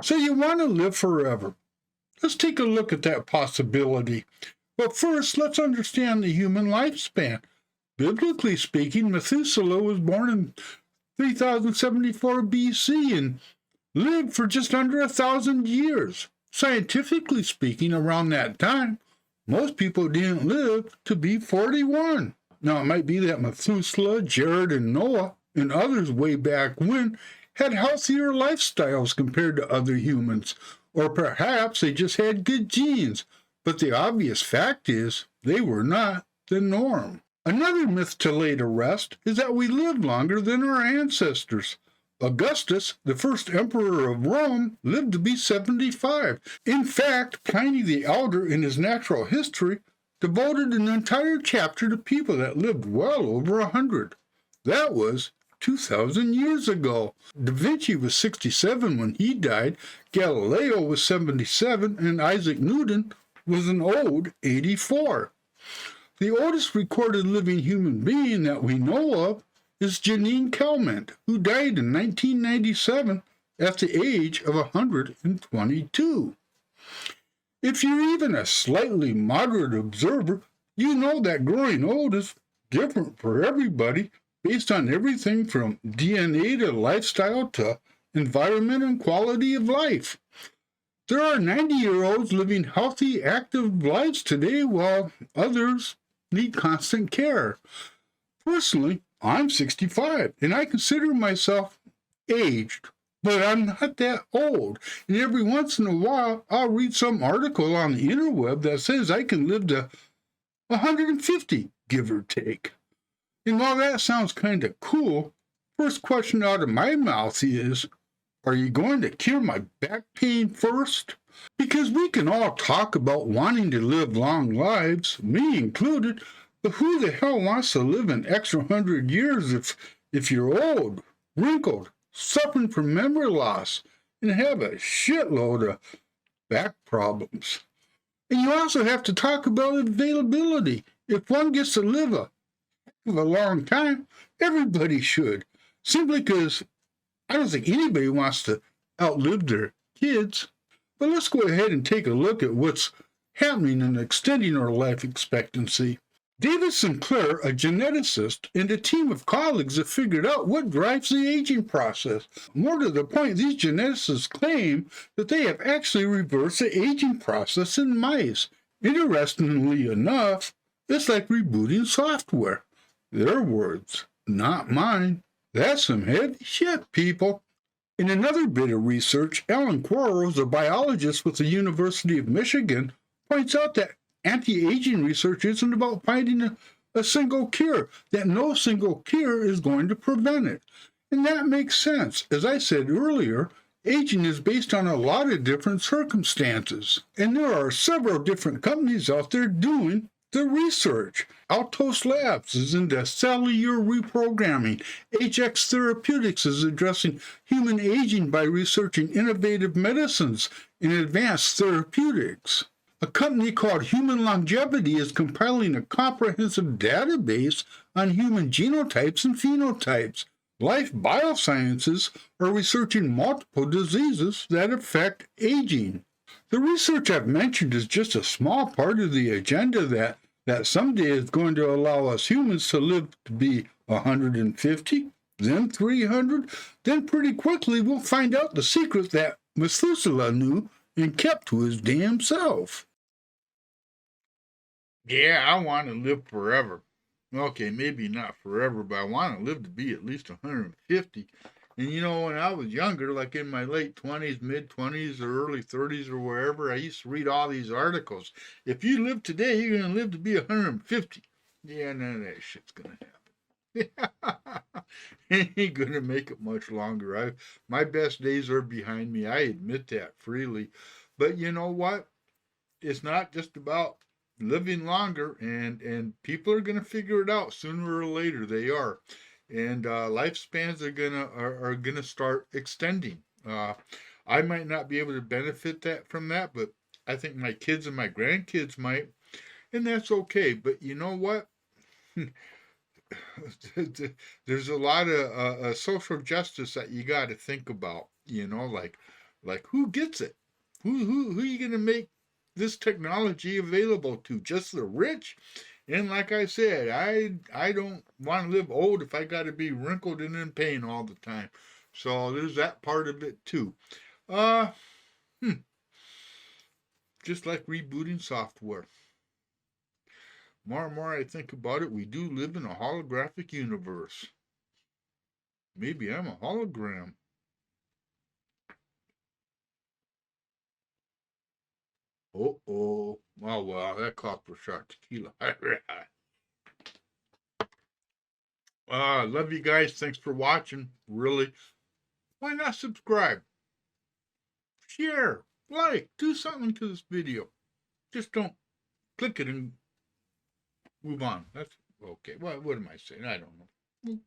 So you want to live forever. Let's take a look at that possibility. But first, let's understand the human lifespan. Biblically speaking, Methuselah was born in 3074 BC and lived for just under 1,000 years. Scientifically speaking, around that time, most people didn't live to be 41. Now, it might be that Methuselah, Jared, and Noah, and others way back when, had healthier lifestyles compared to other humans, or perhaps they just had good genes, but the obvious fact is they were not the norm. Another myth to lay to rest is that we lived longer than our ancestors. Augustus, the first emperor of Rome, lived to be 75. In fact, Pliny the Elder, in his Natural History, devoted an entire chapter to people that lived well over 100. That was 2,000 years ago. Da Vinci was 67 when he died, Galileo was 77, and Isaac Newton was an old 84. The oldest recorded living human being that we know of is Janine Kelman, who died in 1997 at the age of 122. If you're even a slightly moderate observer, you know that growing old is different for everybody based on everything from DNA to lifestyle to environment and quality of life. There are 90-year-olds living healthy, active lives today, while others need constant care. Personally, I'm 65, and I consider myself aged, but I'm not that old. And every once in a while, I'll read some article on the interweb that says I can live to 150, give or take. And while that sounds kind of cool, first question out of my mouth is, are you going to cure my back pain first? Because we can all talk about wanting to live long lives, me included, but who the hell wants to live an extra 100 years if you're old, wrinkled, suffering from memory loss, and have a shitload of back problems? And you also have to talk about availability. If one gets to live a long time, everybody should. Simply because I don't think anybody wants to outlive their kids. But let's go ahead and take a look at what's happening in extending our life expectancy. David Sinclair, a geneticist, and a team of colleagues have figured out what drives the aging process. More to the point, these geneticists claim that they have actually reversed the aging process in mice. Interestingly enough, it's like rebooting software. Their words, not mine. That's some heavy shit, people. In another bit of research, Alan Quarles, a biologist with the University of Michigan, points out that anti-aging research isn't about finding a single cure, that no single cure is going to prevent it. And that makes sense. As I said earlier, aging is based on a lot of different circumstances. And there are several different companies out there doing the research. Altos Labs is into cellular reprogramming. HX Therapeutics is addressing human aging by researching innovative medicines and advanced therapeutics. A company called Human Longevity is compiling a comprehensive database on human genotypes and phenotypes. Life Biosciences are researching multiple diseases that affect aging. The research I've mentioned is just a small part of the agenda that someday is going to allow us humans to live to be 150, then 300, then pretty quickly we'll find out the secret that Methuselah knew and kept to his damn self. Yeah, I want to live forever. Okay, maybe not forever, but I want to live to be at least 150. And you know, when I was younger, like in my late 20s, mid-20s, or early 30s, or wherever, I used to read all these articles. If you live today, you're going to live to be 150. Yeah, none of that shit's going to happen. Ain't going to make it much longer. My best days are behind me. I admit that freely. But you know what? It's not just about living longer, and people are going to figure it out sooner or later. They are. And lifespans are gonna start extending. I might not be able to benefit from that, but I think my kids and my grandkids might, and that's okay. But you know what? There's a lot of social justice that you got to think about. You know, like Like, who gets it? Who are you going to make this technology available to? Just the rich? And like I said, I don't want to live old if I got to be wrinkled and in pain all the time. So there's that part of it too. Uh, just like rebooting software. More and more I think about it, we do live in a holographic universe. Maybe I'm a hologram. Oh, oh. Oh, well, that called for shot tequila. Love you guys. Thanks for watching. Really. Why not subscribe? Share. Like. Do something to this video. Just don't click it and move on. That's okay. What am I saying? I don't know.